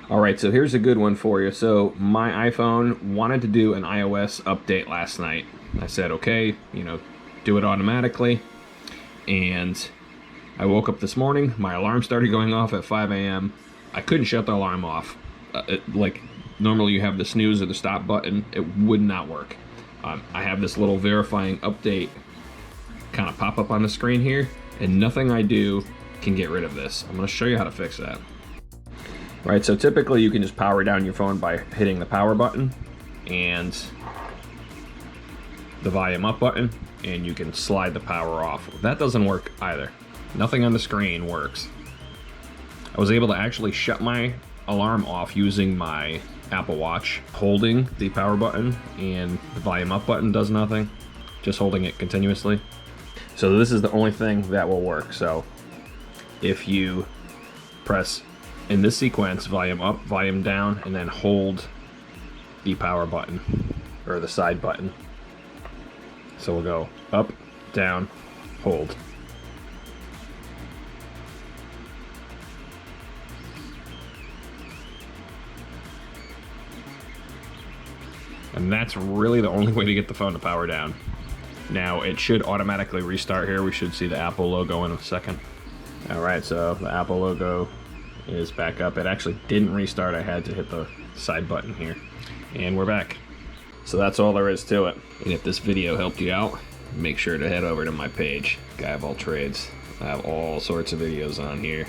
All right, so here's a good one for you. So my iPhone wanted to do an iOS update last night. I said, okay, do it automatically. And I woke up this morning, my alarm started going off at 5 a.m. I couldn't shut the alarm off. Like normally you have the snooze or the stop button, it would not work. I have this little verifying update kind of pop up on the screen here, and nothing I do can get rid of this. I'm going to show you how to fix that. Right, so typically you can just power down your phone by hitting the power button and the volume up button, and you can slide the power off. That doesn't work either. Nothing on the screen works. I was able to actually shut my alarm off using my Apple Watch, holding the power button, and the volume up button does nothing, just holding it continuously. So this is the only thing that will work. So if you press in this sequence, volume up, volume down, and then hold the power button or the side button. So we'll go up, down, hold. And that's really the only way to get the phone to power down. Now it should automatically restart here. We should see the Apple logo in a second. All right, so the Apple logo is back up. It actually didn't restart. I had to hit the side button here. And we're back. So that's all there is to it. And if this video helped you out, make sure to head over to my page, Guy of All Trades. I have all sorts of videos on here.